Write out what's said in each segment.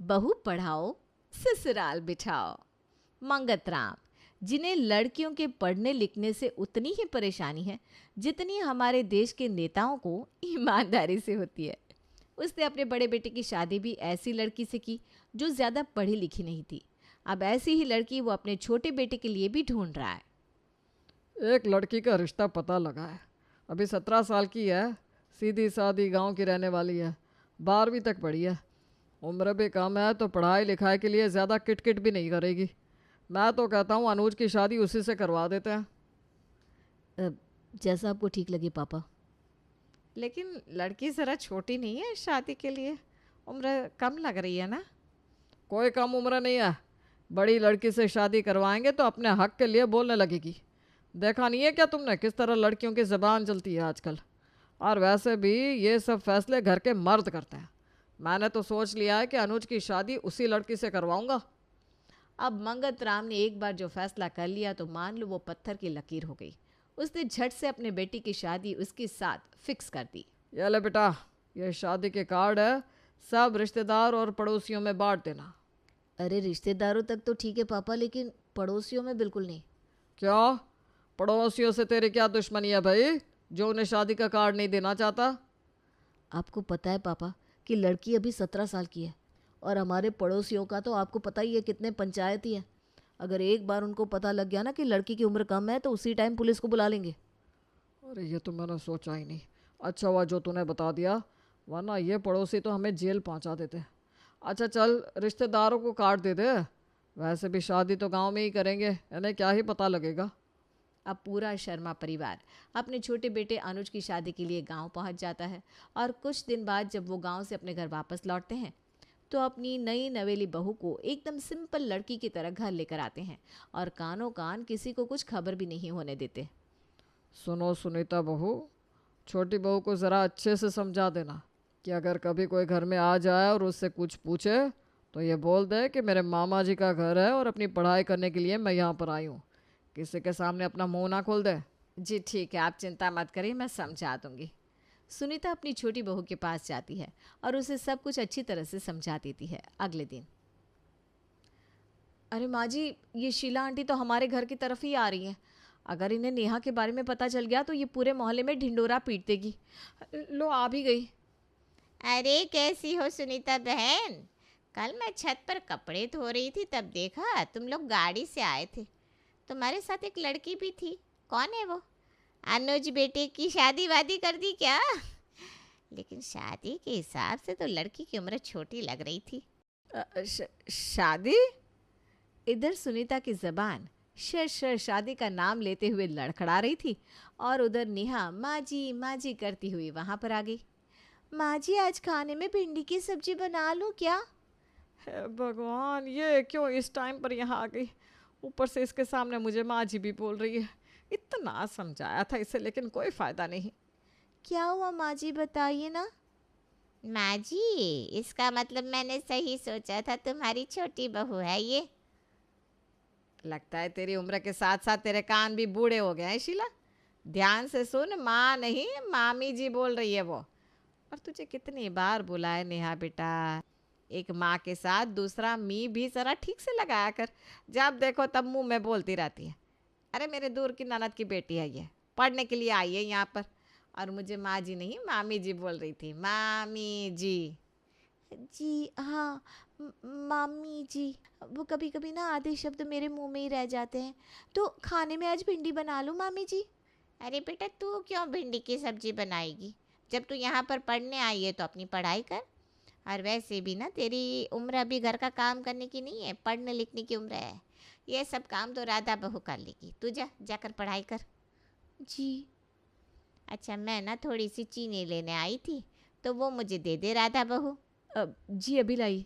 बहू पढ़ाओ ससुराल बिठाओ। मंगत राम, जिन्हें लड़कियों के पढ़ने लिखने से उतनी ही परेशानी है जितनी हमारे देश के नेताओं को ईमानदारी से होती है, उसने अपने बड़े बेटे की शादी भी ऐसी लड़की से की जो ज़्यादा पढ़ी लिखी नहीं थी। अब ऐसी ही लड़की वो अपने छोटे बेटे के लिए भी ढूंढ रहा है। एक लड़की का रिश्ता पता लगा है। अभी 17 साल की है, सीधी सादी गांव की रहने वाली है, 12वीं तक पढ़ी है, उम्र भी कम है तो पढ़ाई लिखाई के लिए ज़्यादा किटकिट भी नहीं करेगी। मैं तो कहता हूँ अनुज की शादी उसी से करवा देते हैं। जैसा आपको ठीक लगे पापा। लेकिन लड़की ज़रा छोटी नहीं है शादी के लिए, उम्र कम लग रही है ना। कोई कम उम्र नहीं है, बड़ी लड़की से शादी करवाएंगे तो अपने हक के लिए बोलने लगेगी। देखा नहीं है क्या तुमने किस तरह लड़कियों की ज़बान चलती है आजकल। और वैसे भी ये सब फैसले घर के मर्द करते हैं। मैंने तो सोच लिया है कि अनुज की शादी उसी लड़की से करवाऊंगा। अब मंगत राम ने एक बार जो फैसला कर लिया तो मान लो वो पत्थर की लकीर हो गई। उसने झट से अपने बेटी की शादी उसके साथ फिक्स कर दी। ये ले बेटा, ये शादी के कार्ड है, सब रिश्तेदार और पड़ोसियों में बांट देना। अरे रिश्तेदारों तक तो ठीक है पापा, लेकिन पड़ोसियों में बिल्कुल नहीं। क्या पड़ोसियों से तेरी क्या दुश्मनी है भाई, जो उन्हें शादी का कार्ड नहीं देना चाहता? आपको पता है पापा कि लड़की अभी 17 साल की है, और हमारे पड़ोसियों का तो आपको पता ही है कितने पंचायती हैं। अगर एक बार उनको पता लग गया ना कि लड़की की उम्र कम है तो उसी टाइम पुलिस को बुला लेंगे। अरे ये तो मैंने सोचा ही नहीं। अच्छा हुआ जो तूने बता दिया, वरना ये पड़ोसी तो हमें जेल पहुंचा देते। अच्छा चल, रिश्तेदारों को कार्ड दे दे, वैसे भी शादी तो गांव में ही करेंगे, इन्हें क्या ही पता लगेगा। अब पूरा शर्मा परिवार अपने छोटे बेटे अनुज की शादी के लिए गांव पहुंच जाता है, और कुछ दिन बाद जब वो गांव से अपने घर वापस लौटते हैं तो अपनी नई नवेली बहू को एकदम सिंपल लड़की की तरह घर लेकर आते हैं, और कानों कान किसी को कुछ खबर भी नहीं होने देते। सुनो सुनीता बहू, छोटी बहू को ज़रा अच्छे से समझा देना कि अगर कभी कोई घर में आ जाए और उससे कुछ पूछे तो ये बोल दे कि मेरे मामा जी का घर है और अपनी पढ़ाई करने के लिए मैं यहाँ पर आई हूँ। किसी के सामने अपना मुंह ना खोल दे। जी ठीक है, आप चिंता मत करिए, मैं समझा दूंगी। सुनीता अपनी छोटी बहू के पास जाती है और उसे सब कुछ अच्छी तरह से समझा देती है। अगले दिन, अरे माँ जी, ये शीला आंटी तो हमारे घर की तरफ ही आ रही हैं। अगर इन्हें नेहा के बारे में पता चल गया तो ये पूरे मोहल्ले में ढिंडोरा पीट देगी। लो आ भी गई। अरे कैसी हो सुनीता बहन? कल मैं छत पर कपड़े धो रही थी तब देखा तुम लोग गाड़ी से आए थे। तुम्हारे साथ एक लड़की भी थी, कौन है वो? अनुज बेटे की शादी वादी कर दी क्या? लेकिन शादी के हिसाब से तो लड़की की उम्र छोटी लग रही थी। शादी? इधर सुनीता की जबान शर शादी का नाम लेते हुए लड़खड़ा रही थी, और उधर नेहा माँ जी करती हुई वहां पर आ गई। माँ जी, आज खाने में भिंडी की सब्जी बना लूं क्या? हे भगवान, ये क्यों इस टाइम पर यहाँ आ गई? ऊपर से इसके सामने मुझे माँ जी भी बोल रही है। इतना समझाया था इसे लेकिन कोई फ़ायदा नहीं। क्या हुआ माँ जी, बताइए ना। माँ जी, इसका मतलब मैंने सही सोचा था, तुम्हारी छोटी बहू है ये। लगता है तेरी उम्र के साथ साथ तेरे कान भी बूढ़े हो गए हैं शीला। ध्यान से सुन, माँ नहीं मामी जी बोल रही है वो। और तुझे कितनी बार बुलाए नेहा बेटा, एक माँ के साथ दूसरा मी भी जरा ठीक से लगाया कर। जब देखो तब मुंह में बोलती रहती है। अरे मेरे दूर की ननद की बेटी है ये, पढ़ने के लिए आई है यहाँ पर, और मुझे माँ जी नहीं मामी जी बोल रही थी। मामी जी। जी हाँ, मामी जी। वो कभी कभी ना आधे शब्द मेरे मुंह में ही रह जाते हैं। तो खाने में आज भिंडी बना लूं मामी जी? अरे बेटा, तू क्यों भिंडी की सब्जी बनाएगी? जब तू यहाँ पर पढ़ने आई है तो अपनी पढ़ाई कर। और वैसे भी ना तेरी उम्र अभी घर का काम करने की नहीं है, पढ़ने लिखने की उम्र है। ये सब काम तो राधा बहू कर लेगी। तू जाकर पढ़ाई कर। जी। अच्छा, मैं ना थोड़ी सी चीनी लेने आई थी, तो वो मुझे दे दे राधा बहू। जी अभी लाई।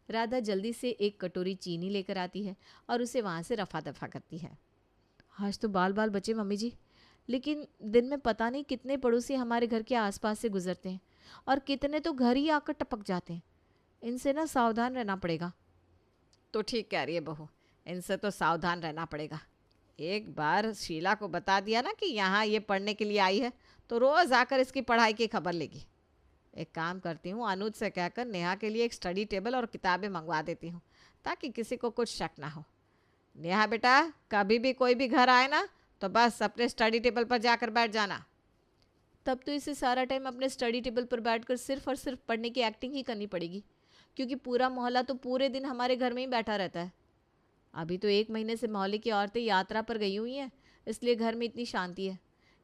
राधा जल्दी से एक कटोरी चीनी लेकर आती है और उसे वहाँ से रफा दफा करती है। आज तो बाल बाल बचे मम्मी जी, लेकिन दिन में पता नहीं कितने पड़ोसी हमारे घर के आसपास से गुजरते हैं, और कितने तो घर ही आकर टपक जाते हैं। इनसे ना सावधान रहना पड़ेगा। तो ठीक कह रही है बहू, इनसे तो सावधान रहना पड़ेगा। एक बार शीला को बता दिया ना कि यहाँ ये पढ़ने के लिए आई है, तो रोज़ आकर इसकी पढ़ाई की खबर लेगी। एक काम करती हूँ, अनुज से कहकर नेहा के लिए एक स्टडी टेबल और किताबें मंगवा देती हूँ, ताकि किसी को कुछ शक ना हो। नेहा बेटा, कभी भी कोई भी घर आए ना तो बस अपने स्टडी टेबल पर जाकर बैठ जाना। तब तो इसे सारा टाइम अपने स्टडी टेबल पर बैठकर सिर्फ और सिर्फ पढ़ने की एक्टिंग ही करनी पड़ेगी, क्योंकि पूरा मोहल्ला तो पूरे दिन हमारे घर में ही बैठा रहता है। अभी तो 1 महीने से मोहल्ले की औरतें यात्रा पर गई हुई हैं, इसलिए घर में इतनी शांति है।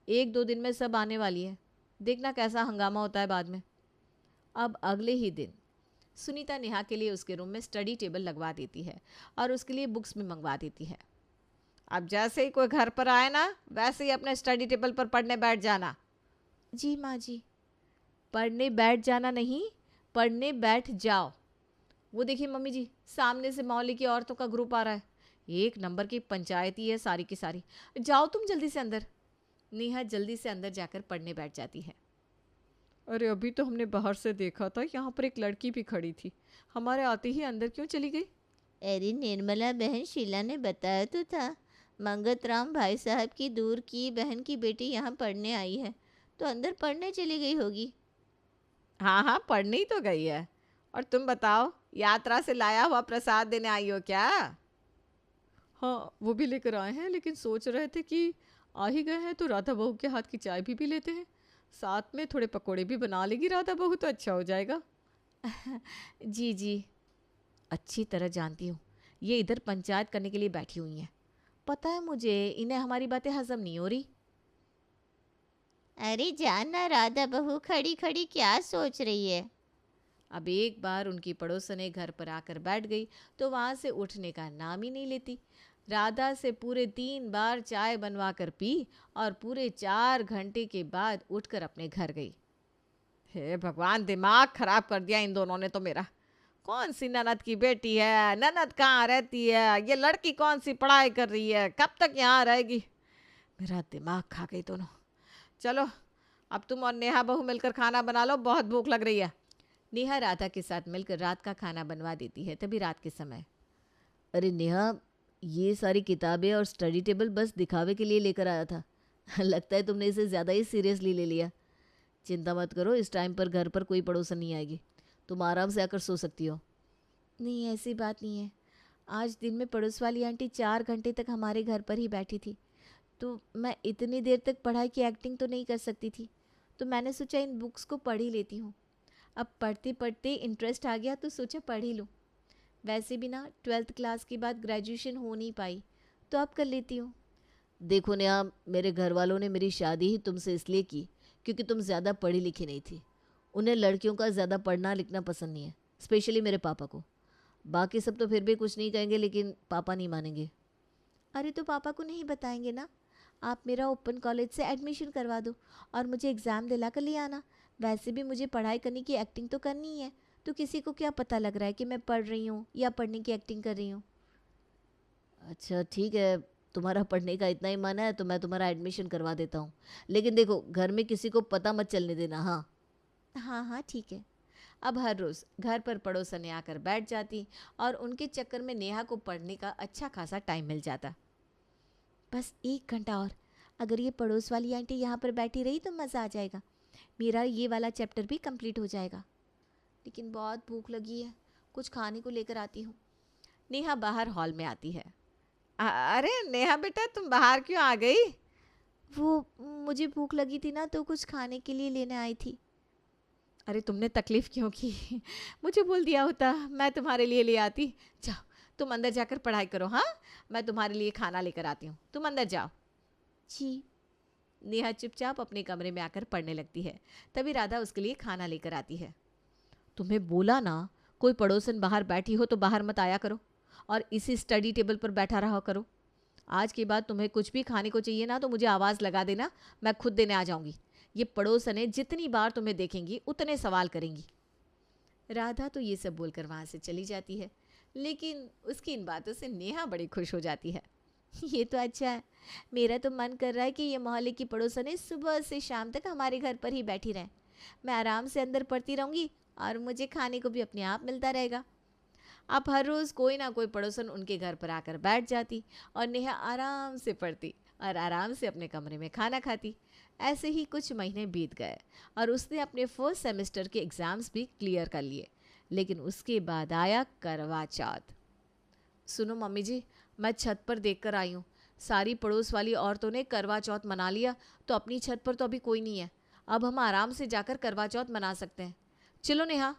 1-2 दिन में सब आने वाली है, देखना कैसा हंगामा होता है बाद में। अब अगले ही दिन सुनीता नेहा के लिए उसके रूम में स्टडी टेबल लगवा देती है और उसके लिए बुक्स भी मंगवा देती है। अब जैसे ही कोई घर पर आए ना, वैसे ही अपने स्टडी टेबल पर पढ़ने बैठ जाना। जी माँ जी। पढ़ने बैठ जाना नहीं, पढ़ने बैठ जाओ। वो देखिए मम्मी जी, सामने से मोहल्ले की औरतों का ग्रुप आ रहा है। 1 नंबर की पंचायती है सारी की सारी। जाओ तुम जल्दी से अंदर। नेहा जल्दी से अंदर जाकर पढ़ने बैठ जाती है। अरे अभी तो हमने बाहर से देखा था, यहाँ पर एक लड़की भी खड़ी थी, हमारे आते ही अंदर क्यों चली गई? अरे निर्मला बहन, शीला ने बताया तो था, मंगत राम भाई साहब की दूर की बहन की बेटी यहाँ पढ़ने आई है, तो अंदर पढ़ने चली गई होगी। हाँ हाँ, पढ़ने ही तो गई है। और तुम बताओ, यात्रा से लाया हुआ प्रसाद देने आई हो क्या? हाँ, वो भी लेकर आए हैं, लेकिन सोच रहे थे कि आ ही गए हैं तो राधा बहू के हाथ की चाय भी पी लेते हैं, साथ में थोड़े पकोड़े भी बना लेगी राधा बहू तो अच्छा हो जाएगा। जी जी, अच्छी तरह जानती हूँ ये इधर पंचायत करने के लिए बैठी हुई हैं। पता है मुझे, इन्हें हमारी बातें हजम नहीं हो रही। अरे जानना राधा बहू खड़ी खड़ी क्या सोच रही है। अब एक बार उनकी पड़ोसने घर पर आकर बैठ गई तो वहाँ से उठने का नाम ही नहीं लेती। राधा से पूरे 3 बार चाय बनवा कर पी और पूरे 4 घंटे के बाद उठकर अपने घर गई। हे भगवान, दिमाग खराब कर दिया इन दोनों ने तो मेरा। कौन सी ननद की बेटी है, ननद कहाँ रहती है, ये लड़की कौन सी पढ़ाई कर रही है, कब तक यहाँ रहेगी? मेरा दिमाग खा गई दोनों। चलो, अब तुम और नेहा बहू मिलकर खाना बना लो, बहुत भूख लग रही है। नेहा राधा के साथ मिलकर रात का खाना बनवा देती है। तभी रात के समय, अरे नेहा, ये सारी किताबें और स्टडी टेबल बस दिखावे के लिए लेकर आया था। लगता है तुमने इसे ज़्यादा ही सीरियसली ले लिया। चिंता मत करो, इस टाइम पर घर पर कोई पड़ोसन नहीं आएगी, तुम आराम से आकर सो सकती हो। नहीं, ऐसी बात नहीं है। आज दिन में पड़ोस वाली आंटी 4 घंटे तक हमारे घर पर ही बैठी थी, तो मैं इतनी देर तक पढ़ाई की एक्टिंग तो नहीं कर सकती थी, तो मैंने सोचा इन बुक्स को पढ़ ही लेती हूँ। अब पढ़ते पढ़ते इंटरेस्ट आ गया तो सोचा पढ़ ही लूँ। वैसे भी ना 12th क्लास के बाद ग्रेजुएशन हो नहीं पाई, तो अब कर लेती हूँ। देखो नेहा, मेरे घर वालों ने मेरी शादी ही तुमसे इसलिए की क्योंकि तुम ज़्यादा पढ़ी लिखी नहीं थी। उन्हें लड़कियों का ज़्यादा पढ़ना लिखना पसंद नहीं है, स्पेशली मेरे पापा को। बाकी सब तो फिर भी कुछ नहीं कहेंगे, लेकिन पापा नहीं मानेंगे। अरे तो पापा को नहीं बताएंगे ना, आप मेरा ओपन कॉलेज से एडमिशन करवा दो और मुझे एग्ज़ाम दिला कर ले आना। वैसे भी मुझे पढ़ाई करने की एक्टिंग तो करनी ही है, तो किसी को क्या पता लग रहा है कि मैं पढ़ रही हूँ या पढ़ने की एक्टिंग कर रही हूँ। अच्छा ठीक है, तुम्हारा पढ़ने का इतना ही मन है तो मैं तुम्हारा एडमिशन करवा देता हूँ, लेकिन देखो घर में किसी को पता मत चलने देना। हाँ हाँ हाँ ठीक है। अब हर रोज़ घर पर पड़ोसनें आकर बैठ जाती और उनके चक्कर में नेहा को पढ़ने का अच्छा खासा टाइम मिल जाता। बस 1 घंटा और, अगर ये पड़ोस वाली आंटी यहाँ पर बैठी रही तो मज़ा आ जाएगा, मेरा ये वाला चैप्टर भी कंप्लीट हो जाएगा। लेकिन बहुत भूख लगी है, कुछ खाने को लेकर आती हूँ। नेहा बाहर हॉल में आती है। अरे नेहा बेटा, तुम बाहर क्यों आ गई? वो मुझे भूख लगी थी ना, तो कुछ खाने के लिए लेने आई थी। अरे तुमने तकलीफ़ क्यों की? मुझे बोल दिया होता, मैं तुम्हारे लिए ले आती। जाओ तुम अंदर जाकर पढ़ाई करो। हाँ, मैं तुम्हारे लिए खाना लेकर आती हूँ, तुम अंदर जाओ। जी। नेहा चुपचाप अपने कमरे में आकर पढ़ने लगती है। तभी राधा उसके लिए खाना लेकर आती है। तुम्हें बोला ना, कोई पड़ोसन बाहर बैठी हो तो बाहर मत आया करो और इसी स्टडी टेबल पर बैठा रहा करो। आज के बाद तुम्हें कुछ भी खाने को चाहिए ना तो मुझे आवाज़ लगा देना, मैं खुद देने आ जाऊंगी। ये पड़ोसनें जितनी बार तुम्हें देखेंगी उतने सवाल करेंगी। राधा तो ये सब बोलकर वहाँ से चली जाती है, लेकिन उसकी इन बातों से नेहा बड़ी खुश हो जाती है। ये तो अच्छा है, मेरा तो मन कर रहा है कि ये मोहल्ले की पड़ोसनें सुबह से शाम तक हमारे घर पर ही बैठी रहें। मैं आराम से अंदर पढ़ती रहूँगी और मुझे खाने को भी अपने आप मिलता रहेगा। अब हर रोज़ कोई ना कोई पड़ोसन उनके घर पर आकर बैठ जाती और नेहा आराम से पढ़ती और आराम से अपने कमरे में खाना खाती। ऐसे ही कुछ महीने बीत गए और उसने अपने फर्स्ट सेमेस्टर के एग्ज़ाम्स भी क्लियर कर लिए। लेकिन उसके बाद आया करवा चौथ। सुनो मम्मी जी, मैं छत पर देख कर आई हूँ, सारी पड़ोस वाली औरतों ने करवा चौथ मना लिया, तो अपनी छत पर तो अभी कोई नहीं है। अब हम आराम से जाकर करवा चौथ मना सकते हैं। चलो नेहा।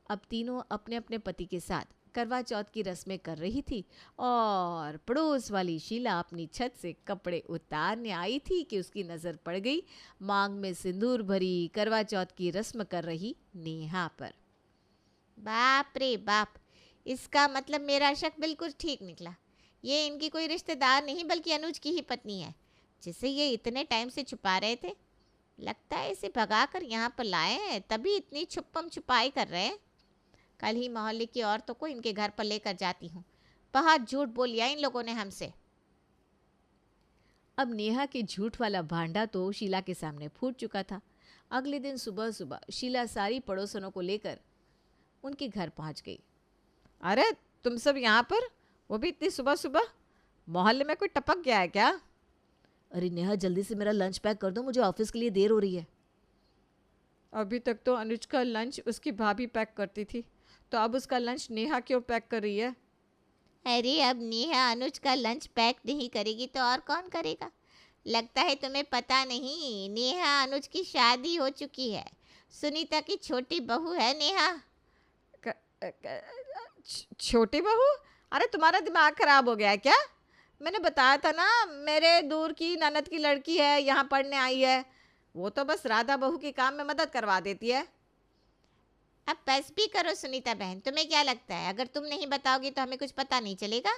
अब तीनों अपने अपने पति के साथ करवा चौथ की रस्में कर रही थी और पड़ोस वाली शीला अपनी छत से कपड़े उतारने आई थी कि उसकी नज़र पड़ गई मांग में सिंदूर भरी करवा चौथ की रस्म कर रही नेहा पर। बाप रे बाप, इसका मतलब मेरा शक बिल्कुल ठीक निकला। ये इनकी कोई रिश्तेदार नहीं बल्कि अनुज की ही पत्नी है, जिसे ये इतने टाइम से छुपा रहे थे। लगता है इसे भगा कर यहाँ पर लाए हैं, तभी इतनी छुपम छुपाई कर रहे हैं। कल ही मोहल्ले की औरतों को इनके घर पर लेकर जाती हूँ। बहुत झूठ बोल लिया इन लोगों ने हमसे। अब नेहा के झूठ वाला भांडा तो शीला के सामने फूट चुका था। अगले दिन सुबह सुबह शीला सारी पड़ोसनों को लेकर उनके घर पहुंच गई। अरे तुम सब यहाँ पर, वो भी इतनी सुबह सुबह? मोहल्ले में कोई टपक गया है क्या? अरे नेहा, जल्दी से मेरा लंच पैक कर दो, मुझे ऑफिस के लिए देर हो रही है। अभी तक तो अनुज का लंच उसकी भाभी पैक करती थी, तो अब उसका लंच नेहा क्यों पैक कर रही है? अरे अब नेहा अनुज का लंच पैक नहीं करेगी तो और कौन करेगा? लगता है तुम्हें पता नहीं, नेहा अनुज की शादी हो चुकी है। सुनीता की छोटी बहू है नेहा। छोटी बहू? अरे तुम्हारा दिमाग खराब हो गया है क्या? मैंने बताया था ना, मेरे दूर की ननद की लड़की है, यहाँ पढ़ने आई है। वो तो बस राधा बहू के काम में मदद करवा देती है। अब बस भी करो सुनीता बहन, तुम्हें क्या लगता है अगर तुम नहीं बताओगी तो हमें कुछ पता नहीं चलेगा?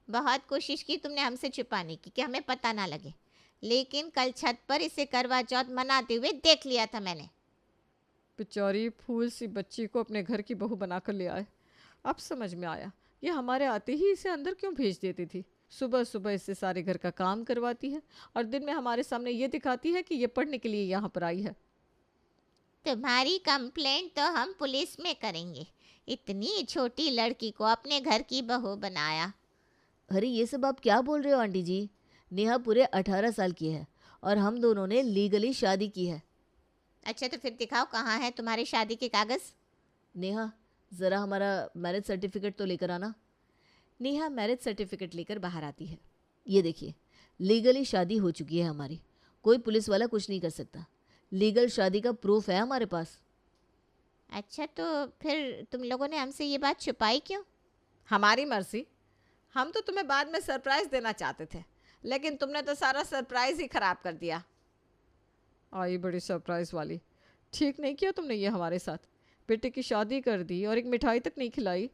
बहुत कोशिश की तुमने हमसे छुपाने की कि हमें पता ना लगे, लेकिन कल छत पर इसे करवा चौथ मनाते हुए देख लिया था मैंने। बेचारी फूल सी बच्ची को अपने घर की बहू बनाकर ले आए। अब समझ में आया, ये हमारे आते ही इसे अंदर क्यों भेज देती थी। सुबह सुबह इससे सारे घर का काम करवाती है और दिन में हमारे सामने ये दिखाती है कि ये पढ़ने के लिए यहाँ पर आई है। तुम्हारी कंप्लेंट तो हम पुलिस में करेंगे, इतनी छोटी लड़की को अपने घर की बहू बनाया। अरे ये सब आप क्या बोल रहे हो आंटी जी? नेहा पूरे 18 साल की है और हम दोनों ने लीगली शादी की है। अच्छा तो फिर दिखाओ कहाँ है तुम्हारी शादी के कागज़। नेहा, ज़रा हमारा मैरिज सर्टिफिकेट तो लेकर आना। नेहा मैरिज सर्टिफिकेट लेकर बाहर आती है। ये देखिए, लीगली शादी हो चुकी है हमारी, कोई पुलिस वाला कुछ नहीं कर सकता। लीगल शादी का प्रूफ है हमारे पास। अच्छा तो फिर तुम लोगों ने हमसे ये बात छुपाई क्यों? हमारी मर्जी, हम तो तुम्हें बाद में सरप्राइज देना चाहते थे, लेकिन तुमने तो सारा सरप्राइज ही खराब कर दिया। आई बड़ी सरप्राइज वाली। ठीक नहीं किया तुमने ये हमारे साथ। बेटे की शादी कर दी और एक मिठाई तक नहीं खिलाई।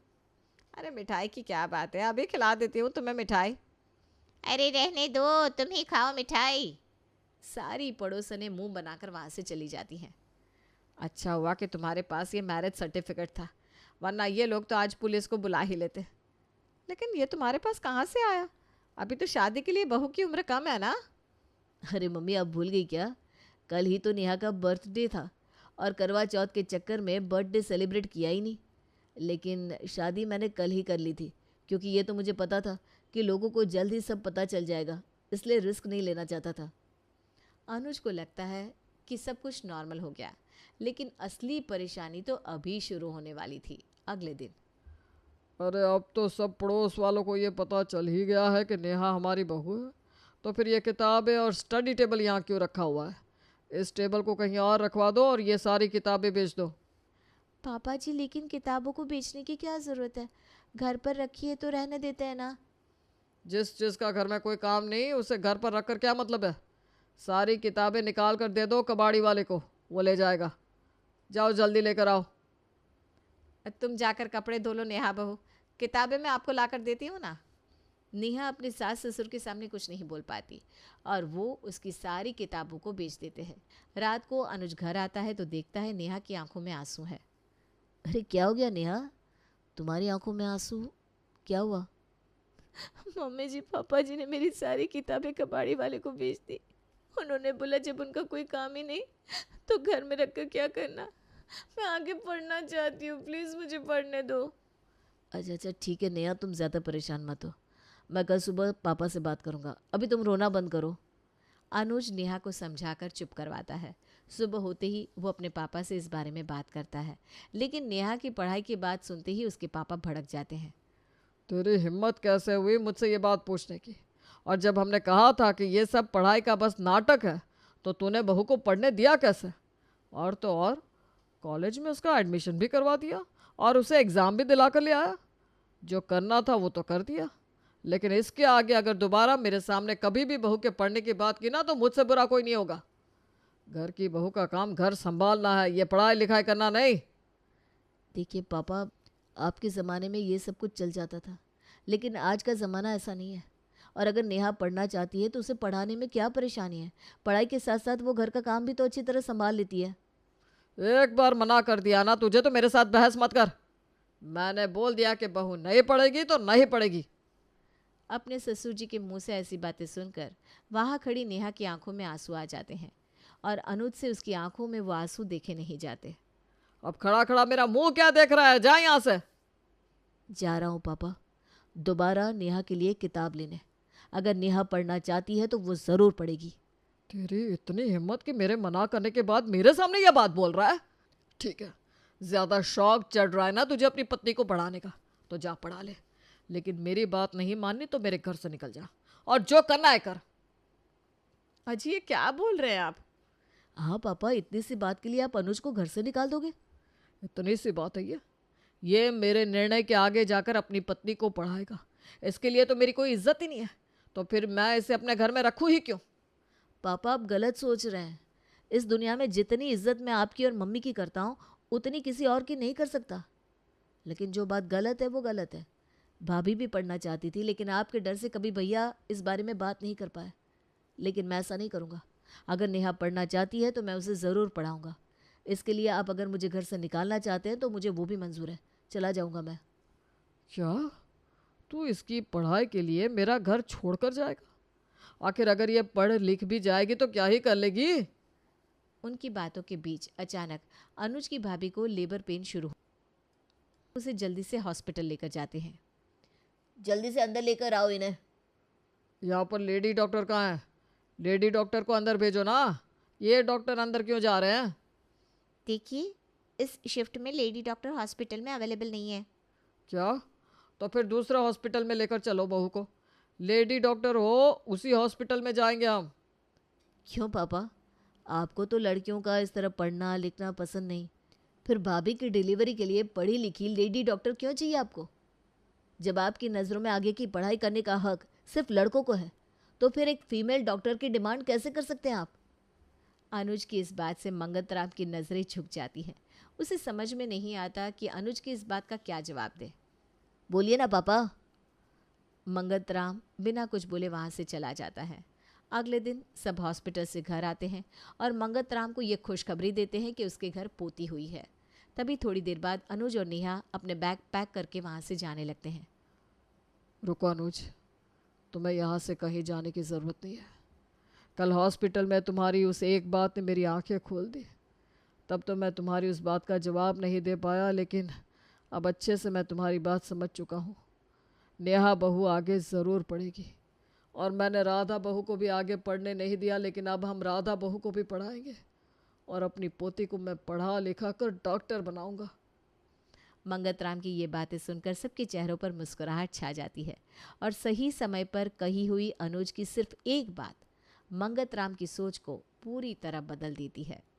अरे मिठाई की क्या बात है, अभी खिला देती हूँ तुम्हें मिठाई। अरे रहने दो, तुम ही खाओ मिठाई। सारी पड़ोसनें मुंह बनाकर वहाँ से चली जाती हैं। अच्छा हुआ कि तुम्हारे पास ये मैरिज सर्टिफिकेट था, वरना ये लोग तो आज पुलिस को बुला ही लेते। लेकिन ये तुम्हारे पास कहाँ से आया? अभी तो शादी के लिए बहू की उम्र कम है ना। अरे मम्मी, आप भूल गई क्या? कल ही तो नेहा का बर्थडे था और करवा चौथ के चक्कर में बर्थडे सेलिब्रेट किया ही नहीं। लेकिन शादी मैंने कल ही कर ली थी, क्योंकि ये तो मुझे पता था कि लोगों को जल्द ही सब पता चल जाएगा, इसलिए रिस्क नहीं लेना चाहता था। अनुज को लगता है कि सब कुछ नॉर्मल हो गया, लेकिन असली परेशानी तो अभी शुरू होने वाली थी। अगले दिन। अरे अब तो सब पड़ोस वालों को ये पता चल ही गया है कि नेहा हमारी बहू है, तो फिर ये किताबें और स्टडी टेबल यहाँ क्यों रखा हुआ है? इस टेबल को कहीं और रखवा दो और ये सारी किताबें बेच दो। पापा जी, लेकिन किताबों को बेचने की क्या ज़रूरत है? घर पर रखिए तो रहने देते हैं ना। जिस जिसका घर में कोई काम नहीं उसे घर पर रखकर क्या मतलब है? सारी किताबें निकाल कर दे दो कबाड़ी वाले को, वो ले जाएगा। जाओ जल्दी लेकर आओ। तुम जाकर कपड़े धो लो नेहा बहू, किताबें मैं आपको ला कर देती हूँ ना। नेहा अपने सास ससुर के सामने कुछ नहीं बोल पाती और वो उसकी सारी किताबों को बेच देते हैं। रात को अनुज घर आता है तो देखता है नेहा की आंखों में आंसू है। अरे क्या हो गया नेहा, तुम्हारी आंखों में आंसू, क्या हुआ? मम्मी जी, पापा जी ने मेरी सारी किताबें कबाड़ी वाले को बेच दी। उन्होंने बोला जब उनका कोई काम ही नहीं तो घर में रखकर क्या करना। मैं आगे पढ़ना चाहती हूँ, प्लीज़ मुझे पढ़ने दो। अच्छा अच्छा ठीक है नेहा, तुम ज़्यादा परेशान मत हो, मैं कल सुबह पापा से बात करूँगा। अभी तुम रोना बंद करो। अनुज नेहा को समझाकर चुप करवाता है। सुबह होते ही वो अपने पापा से इस बारे में बात करता है, लेकिन नेहा की पढ़ाई की बात सुनते ही उसके पापा भड़क जाते हैं। तेरी हिम्मत कैसे हुई मुझसे ये बात पूछने की? और जब हमने कहा था कि ये सब पढ़ाई का बस नाटक है, तो तूने बहू को पढ़ने दिया कैसे? और तो और कॉलेज में उसका एडमिशन भी करवा दिया और उसे एग्ज़ाम भी दिला कर ले आया। जो करना था वो तो कर दिया, लेकिन इसके आगे अगर दोबारा मेरे सामने कभी भी बहू के पढ़ने की बात की ना, तो मुझसे बुरा कोई नहीं होगा। घर की बहू का काम घर संभालना है, ये पढ़ाई लिखाई करना नहीं। देखिए पापा, आपके ज़माने में ये सब कुछ चल जाता था, लेकिन आज का ज़माना ऐसा नहीं है। और अगर नेहा पढ़ना चाहती है तो उसे पढ़ाने में क्या परेशानी है? पढ़ाई के साथ साथ वो घर का काम भी तो अच्छी तरह संभाल लेती है। एक बार मना कर दिया ना तुझे, तो मेरे साथ बहस मत कर। मैंने बोल दिया कि बहू नहीं पढ़ेगी तो नहीं पढ़ेगी। अपने ससुर जी के मुंह से ऐसी बातें सुनकर वहाँ खड़ी नेहा की आंखों में आंसू आ जाते हैं और अनुज से उसकी आंखों में वो आंसू देखे नहीं जाते। अब खड़ा खड़ा मेरा मुंह क्या देख रहा है? जा यहाँ से। जा रहा हूँ पापा, दोबारा नेहा के लिए किताब लेने। अगर नेहा पढ़ना चाहती है तो वो ज़रूर पढ़ेगी। तेरी इतनी हिम्मत कि मेरे मना करने के बाद मेरे सामने यह बात बोल रहा है? ठीक है, ज़्यादा शौक चढ़ रहा है ना तुझे अपनी पत्नी को पढ़ाने का, तो जा पढ़ा ले, लेकिन मेरी बात नहीं माननी तो मेरे घर से निकल जा और जो करना है कर। अजी ये क्या बोल रहे हैं आप? हाँ पापा, इतनी सी बात के लिए आप अनुज को घर से निकाल दोगे? इतनी सी बात है ये मेरे निर्णय के आगे जाकर अपनी पत्नी को पढ़ाएगा। इसके लिए तो मेरी कोई इज्जत ही नहीं है, तो फिर मैं इसे अपने घर में रखूँ ही क्यों? पापा, आप गलत सोच रहे हैं। इस दुनिया में जितनी इज्जत मैं आपकी और मम्मी की करता हूँ, उतनी किसी और की नहीं कर सकता। लेकिन जो बात गलत है वो गलत है। भाभी भी पढ़ना चाहती थी, लेकिन आपके डर से कभी भैया इस बारे में बात नहीं कर पाए। लेकिन मैं ऐसा नहीं करूँगा। अगर नेहा पढ़ना चाहती है तो मैं उसे ज़रूर पढ़ाऊँगा। इसके लिए आप अगर मुझे घर से निकालना चाहते हैं तो मुझे वो भी मंजूर है। चला जाऊँगा मैं। क्या तू इसकी पढ़ाई के लिए मेरा घर छोड़कर जाएगा? आखिर अगर ये पढ़ लिख भी जाएगी तो क्या ही कर लेगी? उनकी बातों के बीच अचानक अनुज की भाभी को लेबर पेन शुरू हो। उसे जल्दी से हॉस्पिटल लेकर जाते हैं। जल्दी से अंदर लेकर आओ इन्हें। यहाँ पर लेडी डॉक्टर कहाँ है? लेडी डॉक्टर को अंदर भेजो ना। ये डॉक्टर अंदर क्यों जा रहे हैं? देखिए, इस शिफ्ट में लेडी डॉक्टर हॉस्पिटल में अवेलेबल नहीं है। क्या? तो फिर दूसरा हॉस्पिटल में लेकर चलो बहू को। लेडी डॉक्टर हो उसी हॉस्पिटल में जाएंगे हम। क्यों पापा, आपको तो लड़कियों का इस तरह पढ़ना लिखना पसंद नहीं, फिर भाभी की डिलीवरी के लिए पढ़ी लिखी लेडी डॉक्टर क्यों चाहिए आपको? जब आपकी नज़रों में आगे की पढ़ाई करने का हक सिर्फ लड़कों को है, तो फिर एक फीमेल डॉक्टर की डिमांड कैसे कर सकते हैं आप? अनुज की इस बात से मंगतराम की नज़रें झुक जाती हैं। उसे समझ में नहीं आता कि अनुज की इस बात का क्या जवाब दे। बोलिए ना पापा। मंगतराम बिना कुछ बोले वहाँ से चला जाता है। अगले दिन सब हॉस्पिटल से घर आते हैं और मंगतराम को ये खुशखबरी देते हैं कि उसके घर पोती हुई है। तभी थोड़ी देर बाद अनुज और नेहा अपने बैग पैक करके वहाँ से जाने लगते हैं। रुको अनुज, तुम्हें यहाँ से कहीं जाने की ज़रूरत नहीं है। कल हॉस्पिटल में तुम्हारी उस एक बात ने मेरी आंखें खोल दी। तब तो मैं तुम्हारी उस बात का जवाब नहीं दे पाया, लेकिन अब अच्छे से मैं तुम्हारी बात समझ चुका हूँ। नेहा बहू आगे ज़रूर पढ़ेगी और मैंने राधा बहू को भी आगे पढ़ने नहीं दिया, लेकिन अब हम राधा बहू को भी पढ़ाएंगे और अपनी पोती को मैं पढ़ा लिखा कर डॉक्टर बनाऊंगा। मंगतराम की ये बातें सुनकर सबके चेहरों पर मुस्कुराहट छा जाती है और सही समय पर कही हुई अनुज की सिर्फ एक बात मंगतराम की सोच को पूरी तरह बदल देती है।